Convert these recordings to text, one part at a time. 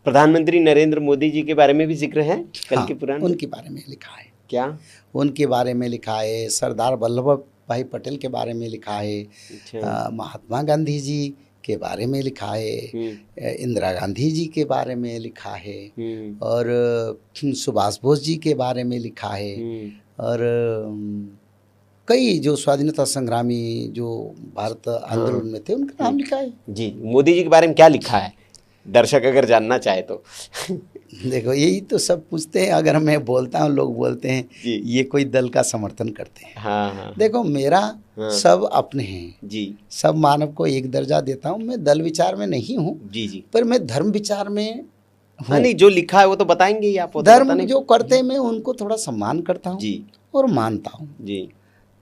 प्रधानमंत्री नरेंद्र मोदी जी के बारे में भी जिक्र है कल हाँ, के पुराण में? उनके बारे में लिखा है। क्या? उनके बारे में लिखा है, सरदार वल्लभ भाई पटेल के बारे में लिखा है, अच्छा। महात्मा गांधी जी के बारे में लिखा है, इंदिरा गांधी जी के बारे में लिखा है, और सुभाष बोस जी के बारे में लिखा है, और कई जो स्वाधीनता संग्रामी जो भारत आंदोलन में थे उनका नाम लिखा है। जी, मोदी जी के बारे में क्या लिखा है, दर्शक अगर जानना चाहे तो? देखो, यही तो सब पूछते हैं। अगर मैं बोलता हूँ, लोग बोलते हैं ये कोई दल का समर्थन करते हैं। हाँ। देखो, मेरा सब अपने हैं जी, सब मानव को एक दर्जा देता हूँ। मैं दल विचार में नहीं हूँ जी, पर पर मैं धर्म विचार में हूँ। नहीं, जो लिखा है वो तो बताएंगे ही आप। धर्म जो करते हैं मैं उनको थोड़ा सम्मान करता हूँ जी, और मानता हूँ जी।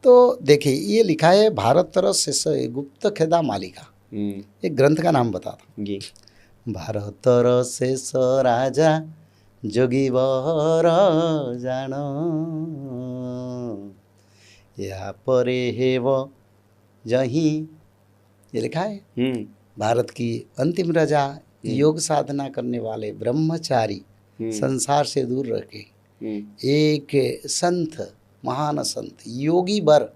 तो देखिए, ये लिखा है भारत तरस गुप्त खेदा मालिका, एक ग्रंथ का नाम बताता जी। भारतर शेष राजा जोगी बर जान या परे हेव जही, ये लिखा है। भारत की अंतिम राजा, योग साधना करने वाले ब्रह्मचारी, संसार से दूर रह के एक संत, महान संत, योगी बर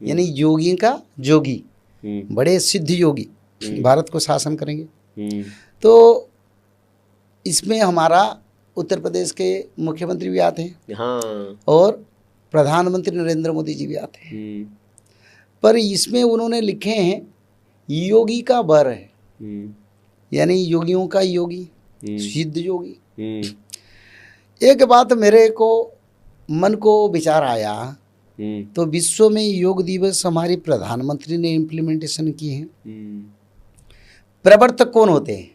यानी योगी का जोगी, बड़े सिद्ध योगी भारत को शासन करेंगे। तो इसमें हमारा उत्तर प्रदेश के मुख्यमंत्री भी आते हैं। हाँ। और प्रधानमंत्री नरेंद्र मोदी जी भी आते हैं। पर इसमें उन्होंने लिखे हैं योगी का वर है, यानी योगियों का योगी, सिद्ध योगी। एक बात मेरे को मन को विचार आया, तो विश्व में योग दिवस हमारी प्रधानमंत्री ने इम्प्लीमेंटेशन की है। प्रवर्तक कौन होते हैं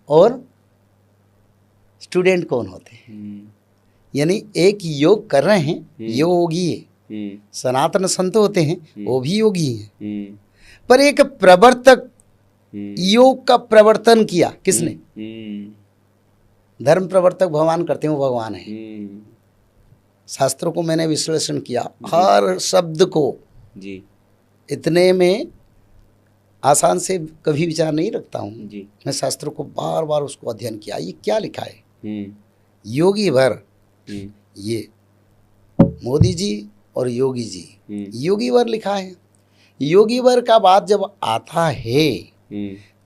और स्टूडेंट कौन होते हैं? यानी एक योग कर रहे हैं, योगी है। सनातन संत होते हैं, वो भी योगी हैं। पर एक प्रवर्तक, योग का प्रवर्तन किया किसने? धर्म प्रवर्तक भगवान करते हैं, वो भगवान है। शास्त्रों को मैंने विश्लेषण किया, हर शब्द को जी इतने में आसान से कभी विचार नहीं रखता हूँ जी। मैं शास्त्रों को बार बार उसको अध्ययन किया, ये क्या लिखा है। योगी वर, ये मोदी जी और योगी जी, योगी वर लिखा है। योगी वर का बात जब आता है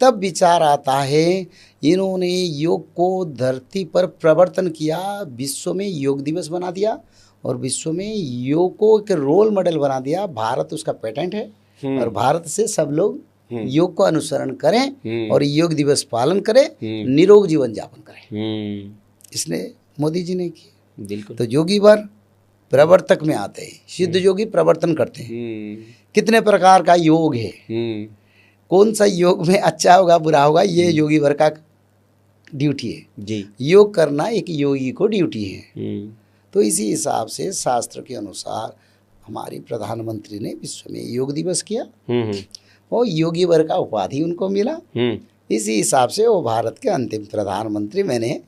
तब विचार आता है, इन्होंने योग को धरती पर प्रवर्तन किया, विश्व में योग दिवस बना दिया और विश्व में योग को एक रोल मॉडल बना दिया। भारत उसका पेटेंट है और भारत से सब लोग योग को अनुसरण करें और योग दिवस पालन करें, निरोग जीवन यापन करें। इसलिए मोदी जी ने किया। बिल्कुल। तो योगी वर प्रवर्तक में आते हैं, सिद्ध योगी प्रवर्तन करते हैं। कितने प्रकार का योग है, कौन सा योग में अच्छा होगा बुरा होगा, ये योगी वर का ड्यूटी है जी। योग करना एक योगी को ड्यूटी है। तो इसी हिसाब से शास्त्र के अनुसार हमारी प्रधानमंत्री ने विश्व में योग दिवस किया और योगी वर का उपाधि उनको मिला। इसी हिसाब से वो भारत के अंतिम प्रधानमंत्री, मैंने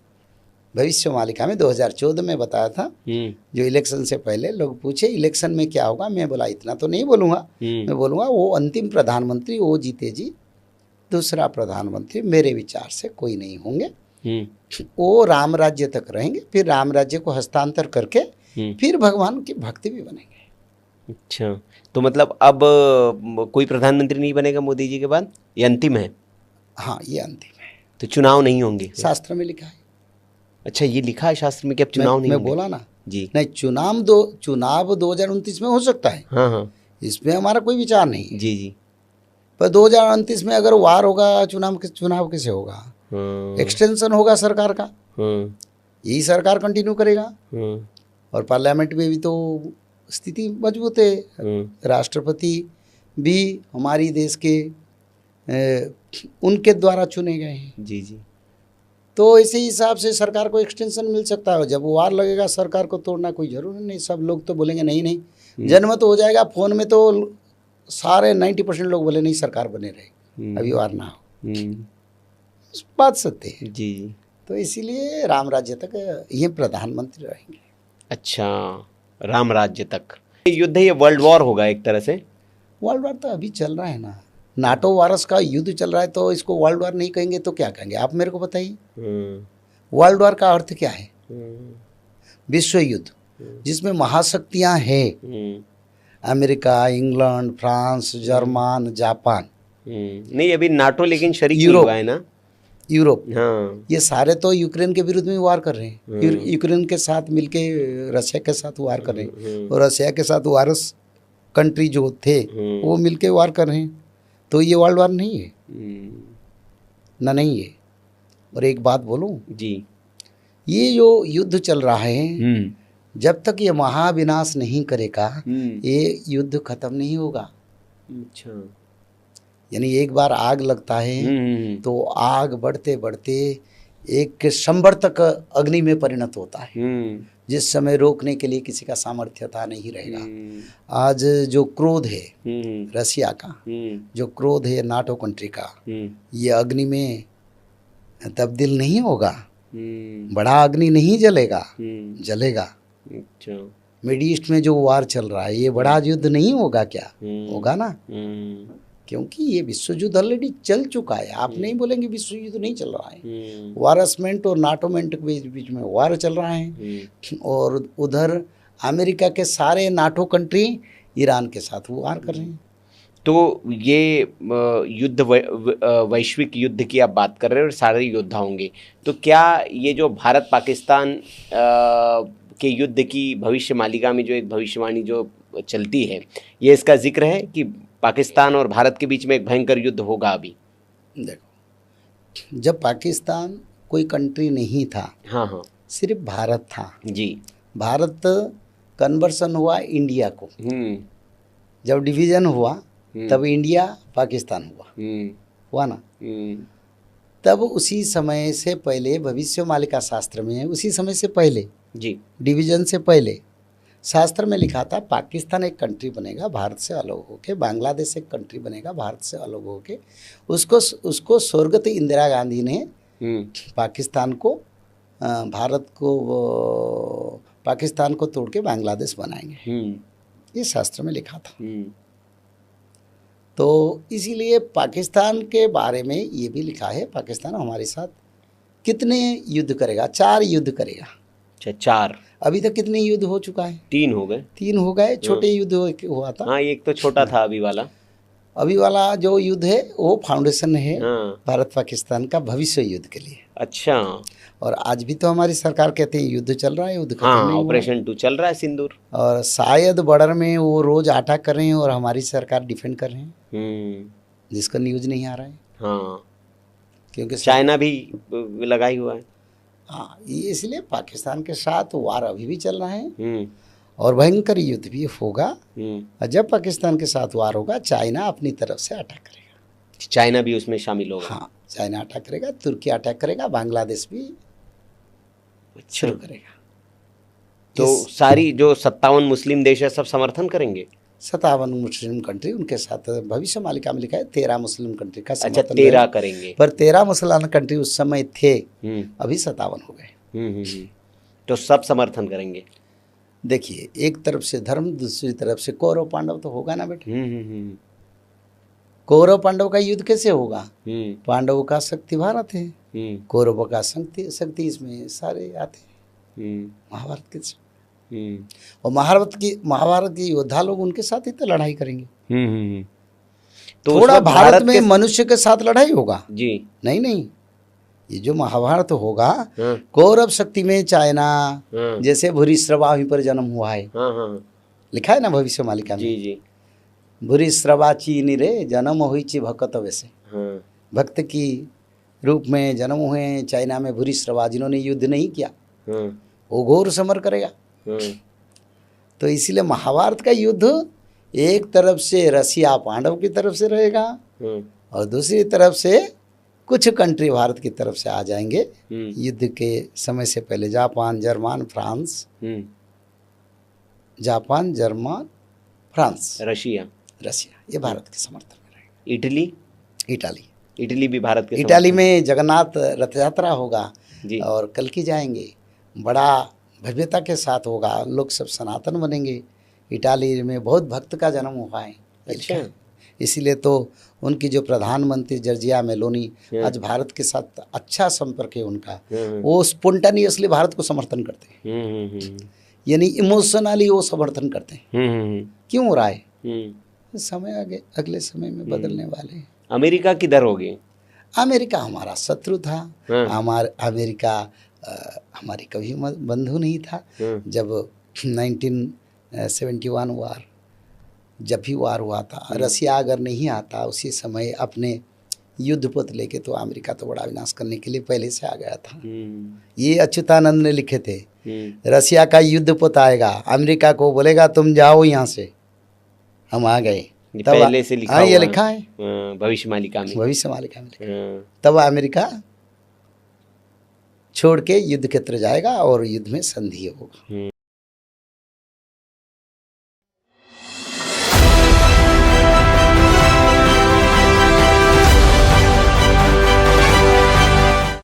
भविष्य मालिका में 2014 में बताया था। जो इलेक्शन से पहले लोग पूछे इलेक्शन में क्या होगा, मैं बोला इतना तो नहीं बोलूँगा, मैं बोलूँगा वो अंतिम प्रधानमंत्री वो जीते जी, दूसरा प्रधानमंत्री मेरे विचार से कोई नहीं होंगे। वो राम राज्य तक रहेंगे, फिर राम राज्य को हस्तांतर करके फिर भगवान की भक्ति भी बनेंगे। अच्छा, तो मतलब अब कोई प्रधानमंत्री नहीं बनेगा मोदी जी के बाद, ये अंतिम है? हाँ, ये अंतिम है। तो चुनाव नहीं होंगे? शास्त्र में लिखा है। अच्छा, ये लिखा है शास्त्र में कि अब चुनाव नहीं होंगे? मैं बोला ना जी। नहीं, चुनाव 2029 में हो सकता है। हाँ, इसमें हमारा कोई विचार नहीं जी जी। पर 2029 में अगर वार होगा, चुनाव कैसे होगा? एक्सटेंशन होगा सरकार का, यही सरकार कंटिन्यू करेगा और पार्लियामेंट में भी तो स्थिति मजबूत है। राष्ट्रपति भी हमारी देश के उनके द्वारा चुने गए हैं जी जी। तो इसी हिसाब से सरकार को एक्सटेंशन मिल सकता है। जब वार लगेगा सरकार को तोड़ना कोई जरूरी नहीं। सब लोग तो बोलेंगे नहीं नहीं, जनमत हो जाएगा। फोन में तो सारे 90% लोग बोले नहीं सरकार बने रहे, अभी वार ना हो। बात सत्य है जी। तो इसीलिए राम राज्य तक ये प्रधानमंत्री रहेंगे। अच्छा, राम राज्य तक। युद्ध ये वर्ल्ड वॉर होगा एक तरह से? वर्ल्ड वॉर तो अभी चल रहा है ना। नाटो वायरस का युद्ध चल रहा है तो इसको वर्ल्ड वार नहीं कहेंगे तो क्या कहेंगे? आप मेरे को बताइए। वर्ल्ड वार का अर्थ क्या है? विश्व युद्ध, जिसमें महाशक्तियां हैं, America, England, France, German, Japan. नहीं, अभी नाटो लेकिन शरीक नहीं हुआ है ना, यूरोप। हाँ, ये सारे तो यूक्रेन के विरुद्ध में वार कर रहे हैं। यूक्रेन के साथ मिलके रशिया के साथ वार कर रहे हैं, और रशिया के साथ वायरस कंट्री जो थे वो मिलके वार कर रहे हैं। तो ये वर्ल्ड वार नहीं है ना, नहीं है। और एक बात बोलूं जी, ये जो युद्ध चल रहा है, जब तक ये महाविनाश नहीं करेगा ये युद्ध खत्म नहीं होगा। अच्छा, यानी एक बार आग लगता है तो आग बढ़ते बढ़ते एक संबर तक अग्नि में परिणत होता है, जिस समय रोकने के लिए किसी का सामर्थ्यता नहीं रहेगा। आज जो क्रोध है रशिया का, जो क्रोध है नाटो कंट्री का, ये अग्नि में तब्दील नहीं होगा, बड़ा अग्नि नहीं जलेगा, जलेगा। मिड ईस्ट में जो वार चल रहा है ये बड़ा युद्ध नहीं होगा क्या? होगा ना, क्योंकि ये विश्व युद्ध ऑलरेडी चल चुका है। आप नहीं बोलेंगे विश्व युद्ध नहीं चल रहा है। वारसमेंट और नाटोमेंट के बीच में वार चल रहा है, और उधर अमेरिका के सारे नाटो कंट्री ईरान के साथ वार कर रहे हैं। तो ये युद्ध वैश्विक युद्ध की आप बात कर रहे हैं और सारे योद्धा होंगे, तो क्या ये जो भारत पाकिस्तान के युद्ध की भविष्य मालिका में जो एक भविष्यवाणी जो चलती है, ये इसका जिक्र है कि पाकिस्तान और भारत के बीच में एक भयंकर युद्ध होगा? अभी देखो, जब पाकिस्तान कोई कंट्री नहीं था, हाँ हाँ, सिर्फ भारत था जी, भारत कन्वर्सन हुआ इंडिया को, जब डिवीजन हुआ तब इंडिया पाकिस्तान हुआ ना। तब उसी समय से पहले भविष्य मालिका शास्त्र में, उसी समय से पहले जी, डिवीजन से पहले शास्त्र में लिखा था पाकिस्तान एक कंट्री बनेगा भारत से अलग होके, बांग्लादेश एक कंट्री बनेगा भारत से अलग होके। उसको स्वर्गत इंदिरा गांधी ने पाकिस्तान को पाकिस्तान को तोड़ के बांग्लादेश बनाएंगे, ये शास्त्र में लिखा था। तो इसीलिए पाकिस्तान के बारे में ये भी लिखा है, पाकिस्तान हमारे साथ कितने युद्ध करेगा? 4 युद्ध करेगा। अच्छा, 4? अभी तक कितने युद्ध हो चुका है? 3 हो गए। 3 हो गए, छोटे युद्ध हुआ था। हाँ, एक तो छोटा था अभी वाला। अभी वाला जो युद्ध है वो फाउंडेशन है भारत पाकिस्तान का भविष्य युद्ध के लिए। अच्छा। और आज भी तो हमारी सरकार कहते हैं युद्ध चल रहा है, युद्ध खत्म नहीं हुआ। ऑपरेशन 2 चल रहा है, सिंदूर। और शायद बॉर्डर में वो रोज अटैक कर रहे हैं और हमारी सरकार डिफेंड कर रहे हैं, जिसका न्यूज नहीं आ रहा है। हाँ, क्योंकि चाइना भी लगा ही हुआ है। हाँ, ये इसलिए पाकिस्तान के साथ वार अभी भी चल रहा है और भयंकर युद्ध भी होगा। और जब पाकिस्तान के साथ वार होगा, चाइना अपनी तरफ से अटैक करेगा। चाइना भी उसमें शामिल होगा? हाँ, चाइना अटैक करेगा, तुर्की अटैक करेगा, बांग्लादेश भी शुरू करेगा। तो सारी जो 57 मुस्लिम देश है सब समर्थन करेंगे? 57 मुस्लिम कंट्री उनके साथ भविष्य मालिका में लिखा है 13 मुस्लिम कंट्री का समर्थन। अच्छा, 13 करेंगे, पर 13 मुसलमान कंट्री उस समय थे, अभी 57 हो गए। तो सब समर्थन करेंगे। देखिए, एक तरफ से धर्म, दूसरी तरफ से कौरव पांडव तो होगा ना बेटे। कौरव पांडव का युद्ध कैसे होगा? पांडवों का शक्ति भारत है, कौरवों का शक्ति इसमें सारे आते हैं महाभारत के। और महाभारत के योद्धा लोग उनके साथ ही तो लड़ाई करेंगे। तो थोड़ा भारत में मनुष्य के साथ लड़ाई होगा जी? नहीं, ये जो महाभारत होगा कौरव शक्ति में चाइना, जैसे भूरिश्रवा पर जन्म हुआ है, लिखा है ना भविष्य मालिका में। जी। भूरिश्रवा चीनी रे जन्म हुई ची भक्त, वैसे भक्त की रूप में जन्म हुए चाइना में भूरिश्रवा, जिन्होंने युद्ध नहीं किया, वो घोर समर करेगा। तो इसीलिए महाभारत का युद्ध एक तरफ से रसिया पांडव की तरफ से रहेगा और दूसरी तरफ से कुछ कंट्री भारत की तरफ से आ जाएंगे। युद्ध के समय से पहले Japan, German, France, Japan, German, France, Russia, ये भारत के समर्थन में रहेगा। इटली भी भारत के। इटली में जगन्नाथ रथ यात्रा होगा और कल्कि जाएंगे, बड़ा भव्यता के साथ होगा, लोग सब सनातन बनेंगे। इटाली में बहुत भक्त का जन्म हुआ है। अच्छा। इसीलिए तो उनकी जो प्रधानमंत्री जॉर्जिया मेलोनी आज भारत के साथ अच्छा संपर्क है उनका, वो स्पोंटानियसली भारत को समर्थन करते हैं, यानी इमोशनली वो समर्थन करते हैं। क्यों हो रहा है? समय आगे अगले समय में बदलने वाले हैं। अमेरिका किधर हो गए? अमेरिका हमारा शत्रु था, अमेरिका हमारी कभी बंधु नहीं था। जब 1971 वार, जब भी वार हुआ था, रसिया अगर नहीं आता उसी समय अपने युद्धपोत लेके, तो अमेरिका तो बड़ा विनाश करने के लिए पहले से आ गया था। ये अच्युतानंद ने लिखे थे, रसिया का युद्धपोत आएगा, अमेरिका को बोलेगा तुम जाओ यहाँ से, हम आ गए। पहले से लिखा ये लिखा है भविष्य मालिका में। तब अमेरिका छोड़ के युद्ध क्षेत्र जाएगा और युद्ध में संधि होगा।